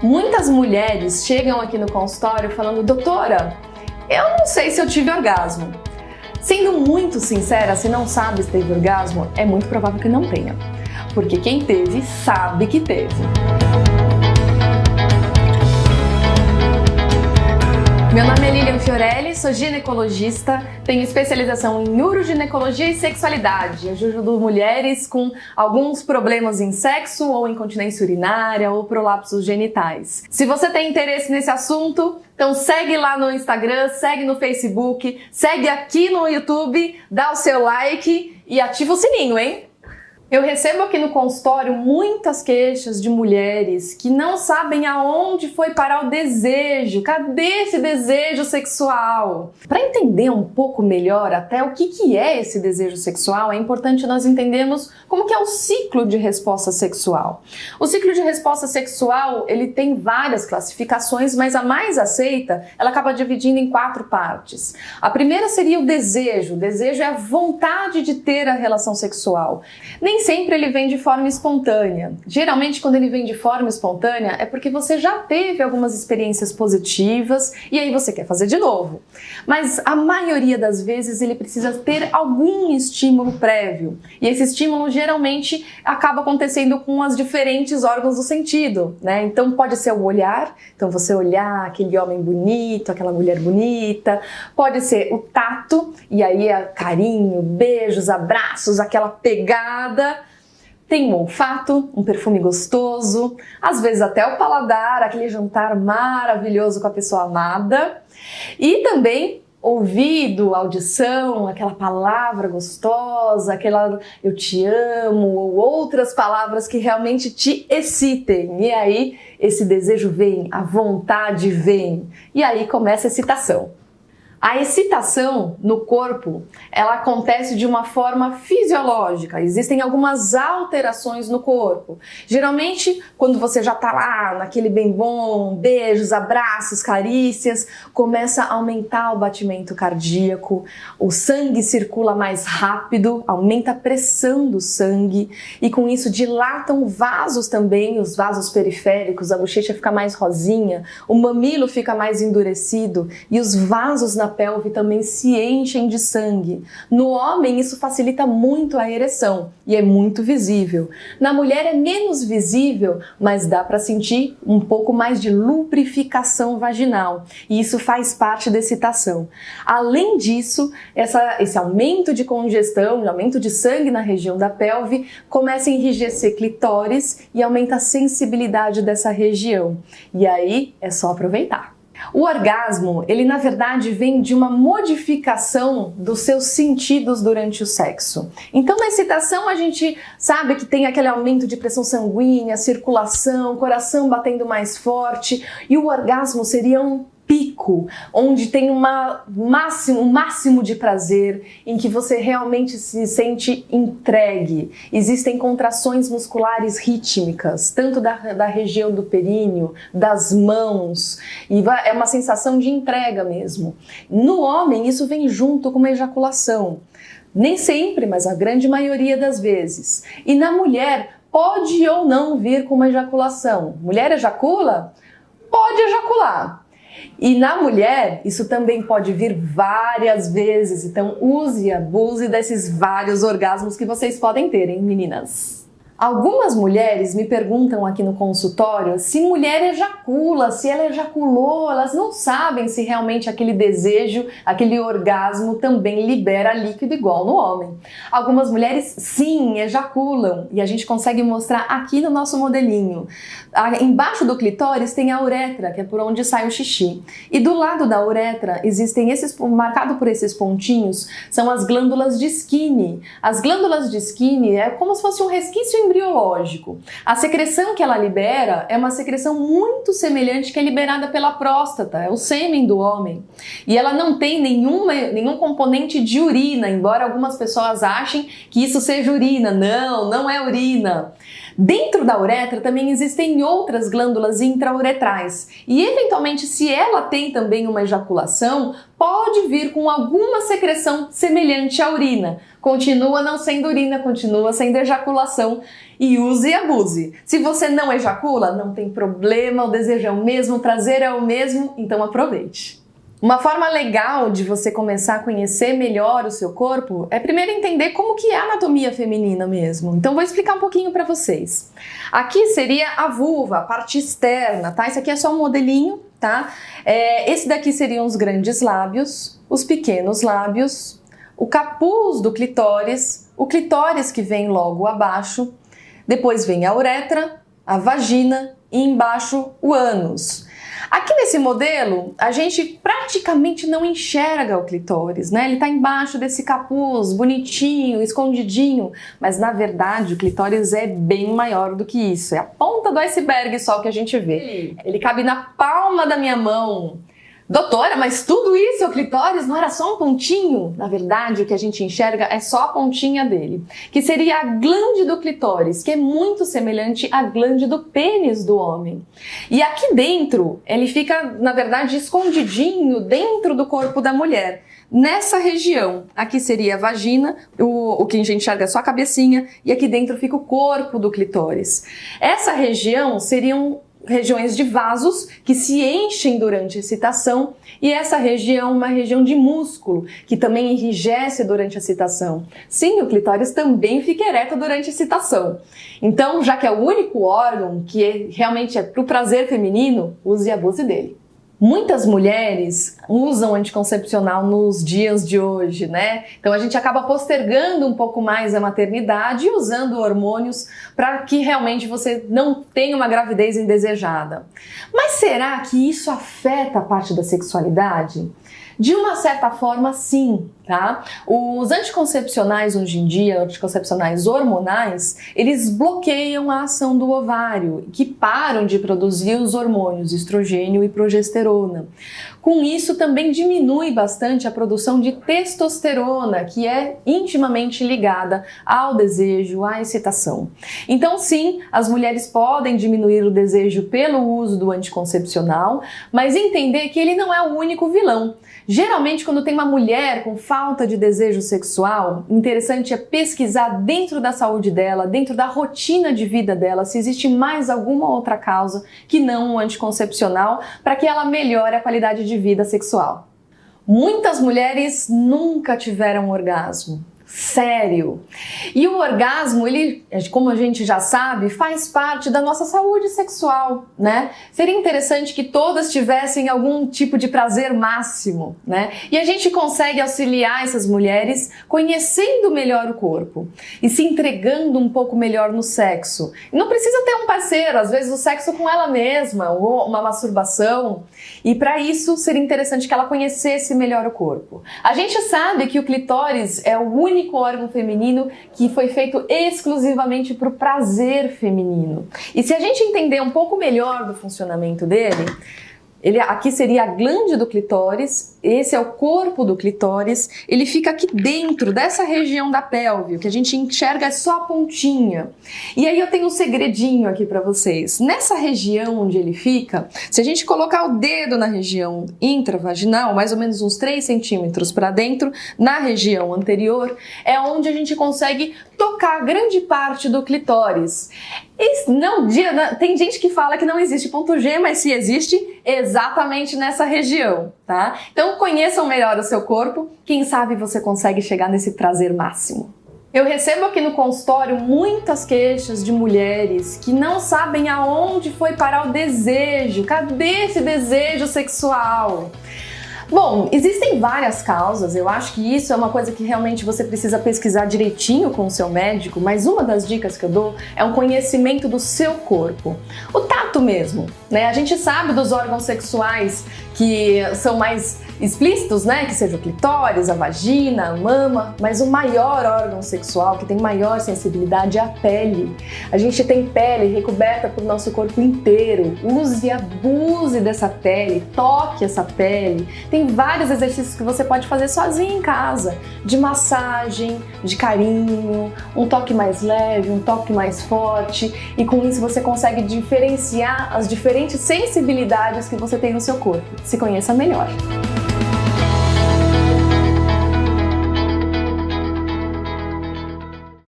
Muitas mulheres chegam aqui no consultório falando: doutora, eu não sei se eu tive orgasmo. Sendo muito sincera, se não sabe se teve orgasmo, é muito provável que não tenha. Porque quem teve, sabe que teve. Meu nome é Lilian Fiorelli, sou ginecologista, tenho especialização em uroginecologia e sexualidade. Ajudo mulheres com alguns problemas em sexo ou incontinência urinária ou prolapsos genitais. Se você tem interesse nesse assunto, então segue lá no Instagram, segue no Facebook, segue aqui no YouTube, dá o seu like e ativa o sininho, hein? Eu recebo aqui no consultório muitas queixas de mulheres que não sabem aonde foi parar o desejo. Cadê esse desejo sexual? Para entender um pouco melhor até o que é esse desejo sexual, é importante nós entendermos como que é o ciclo de resposta sexual. O ciclo de resposta sexual, ele tem várias classificações, mas a mais aceita, ela acaba dividindo em 4 partes. A primeira seria o desejo. O desejo é a vontade de ter a relação sexual. Nem sempre ele vem de forma espontânea. Geralmente, quando ele vem de forma espontânea, é porque você já teve algumas experiências positivas e aí você quer fazer de novo. Mas a maioria das vezes ele precisa ter algum estímulo prévio. E esse estímulo geralmente acaba acontecendo com os diferentes órgãos do sentido, né? Então pode ser o olhar, então você olhar aquele homem bonito, aquela mulher bonita. Pode ser o tato, e aí é carinho, beijos, abraços, aquela pegada. Tem o olfato, um perfume gostoso, às vezes até o paladar, aquele jantar maravilhoso com a pessoa amada. E também ouvido, audição, aquela palavra gostosa, aquela eu te amo, ou outras palavras que realmente te excitem. E aí esse desejo vem, a vontade vem, e aí começa a excitação. A excitação no corpo, ela acontece de uma forma fisiológica. Existem algumas alterações no corpo. Geralmente, quando você já tá lá naquele bem bom, beijos, abraços, carícias, começa a aumentar o batimento cardíaco, o sangue circula mais rápido, aumenta a pressão do sangue e com isso dilatam vasos também, os vasos periféricos, a bochecha fica mais rosinha, o mamilo fica mais endurecido e os vasos na pelve também se enchem de sangue. No homem, isso facilita muito a ereção e é muito visível. Na mulher é menos visível, mas dá para sentir um pouco mais de lubrificação vaginal e isso faz parte da excitação. Além disso, esse aumento de congestão, aumento de sangue na região da pelve, começa a enrijecer clitóris e aumenta a sensibilidade dessa região. E aí é só aproveitar. O orgasmo, ele na verdade vem de uma modificação dos seus sentidos durante o sexo. Então na excitação a gente sabe que tem aquele aumento de pressão sanguínea, circulação, coração batendo mais forte e o orgasmo seria um pico, onde tem um máximo de prazer, em que você realmente se sente entregue. Existem contrações musculares rítmicas, tanto da região do períneo, das mãos, e é uma sensação de entrega mesmo. No homem, isso vem junto com uma ejaculação. Nem sempre, mas a grande maioria das vezes. E na mulher, pode ou não vir com uma ejaculação. Mulher ejacula? Pode ejacular. E na mulher, isso também pode vir várias vezes, então use e abuse desses vários orgasmos que vocês podem ter, hein, meninas? Algumas mulheres me perguntam aqui no consultório se mulher ejacula, se ela ejaculou, elas não sabem se realmente aquele desejo, aquele orgasmo também libera líquido igual no homem. Algumas mulheres sim ejaculam e a gente consegue mostrar aqui no nosso modelinho. Embaixo do clitóris tem a uretra, que é por onde sai o xixi. E do lado da uretra existem marcado por esses pontinhos, são as glândulas de Skinny. As glândulas de Skinny é como se fosse um resquício embriológico. A secreção que ela libera é uma secreção muito semelhante que é liberada pela próstata, é o sêmen do homem. E ela não tem nenhum componente de urina, embora algumas pessoas achem que isso seja urina. Não, não é urina. Dentro da uretra também existem outras glândulas intrauretrais e, eventualmente, se ela tem também uma ejaculação, pode vir com alguma secreção semelhante à urina. Continua não sendo urina, continua sendo ejaculação e use e abuse. Se você não ejacula, não tem problema, o desejo é o mesmo, o prazer é o mesmo, então aproveite. Uma forma legal de você começar a conhecer melhor o seu corpo é primeiro entender como que é a anatomia feminina mesmo. Então vou explicar um pouquinho para vocês. Aqui seria a vulva, a parte externa, tá? Esse aqui é só um modelinho, tá? Esse daqui seriam os grandes lábios, os pequenos lábios, o capuz do clitóris, o clitóris que vem logo abaixo, depois vem a uretra, a vagina e embaixo o ânus. Aqui nesse modelo, a gente praticamente não enxerga o clitóris, né? Ele está embaixo desse capuz, bonitinho, escondidinho, mas na verdade o clitóris é bem maior do que isso. É a ponta do iceberg só que a gente vê. Ele cabe na palma da minha mão. Doutora, mas tudo isso é o clitóris? Não era só um pontinho? Na verdade, o que a gente enxerga é só a pontinha dele, que seria a glande do clitóris, que é muito semelhante à glande do pênis do homem. E aqui dentro, ele fica, na verdade, escondidinho dentro do corpo da mulher. Nessa região, aqui seria a vagina, o que a gente enxerga é só a cabecinha, e aqui dentro fica o corpo do clitóris. Essa região seriam regiões de vasos que se enchem durante a excitação e essa região uma região de músculo que também enrijece durante a excitação. Sim, o clitóris também fica ereto durante a excitação. Então, já que é o único órgão que realmente é para o prazer feminino, use e abuse dele. Muitas mulheres usam anticoncepcional nos dias de hoje, né? Então a gente acaba postergando um pouco mais a maternidade e usando hormônios para que realmente você não tenha uma gravidez indesejada. Mas será que isso afeta a parte da sexualidade? De uma certa forma, sim, tá? Os anticoncepcionais hoje em dia, anticoncepcionais hormonais, eles bloqueiam a ação do ovário, que param de produzir os hormônios estrogênio e progesterona. Com isso, também diminui bastante a produção de testosterona, que é intimamente ligada ao desejo, à excitação. Então, sim, as mulheres podem diminuir o desejo pelo uso do anticoncepcional, mas entender que ele não é o único vilão. Geralmente, quando tem uma mulher com falta de desejo sexual, interessante é pesquisar dentro da saúde dela, dentro da rotina de vida dela, se existe mais alguma outra causa que não o anticoncepcional, para que ela melhore a qualidade de vida sexual. Muitas mulheres nunca tiveram orgasmo. Sério. E o orgasmo, ele, como a gente já sabe, faz parte da nossa saúde sexual, né? Seria interessante que todas tivessem algum tipo de prazer máximo, né? E a gente consegue auxiliar essas mulheres conhecendo melhor o corpo e se entregando um pouco melhor no sexo. E não precisa ter um parceiro, às vezes o sexo com ela mesma ou uma masturbação. E para isso seria interessante que ela conhecesse melhor o corpo. A gente sabe que o clitóris é o único órgão feminino que foi feito exclusivamente para o prazer feminino. E se a gente entender um pouco melhor do funcionamento dele, aqui seria a glande do clitóris, esse é o corpo do clitóris, ele fica aqui dentro dessa região da pelve, o que a gente enxerga é só a pontinha. E aí eu tenho um segredinho aqui para vocês. Nessa região onde ele fica, se a gente colocar o dedo na região intravaginal, mais ou menos uns 3 centímetros para dentro, na região anterior, é onde a gente consegue tocar grande parte do clitóris. Tem gente que fala que não existe ponto G, mas se existe, exatamente nessa região, tá? Então conheçam melhor o seu corpo, quem sabe você consegue chegar nesse prazer máximo. Eu recebo aqui no consultório muitas queixas de mulheres que não sabem aonde foi parar o desejo, cadê esse desejo sexual? Bom, existem várias causas, eu acho que isso é uma coisa que realmente você precisa pesquisar direitinho com o seu médico, mas uma das dicas que eu dou é um conhecimento do seu corpo. O tato mesmo, né? A gente sabe dos órgãos sexuais que são mais explícitos, né? Que seja o clitóris, a vagina, a mama, mas o maior órgão sexual, que tem maior sensibilidade, é a pele. A gente tem pele recoberta por nosso corpo inteiro. Use e abuse dessa pele, toque essa pele. Tem vários exercícios que você pode fazer sozinho em casa, de massagem, de carinho, um toque mais leve, um toque mais forte, e com isso você consegue diferenciar as diferentes sensibilidades que você tem no seu corpo. Se conheça melhor.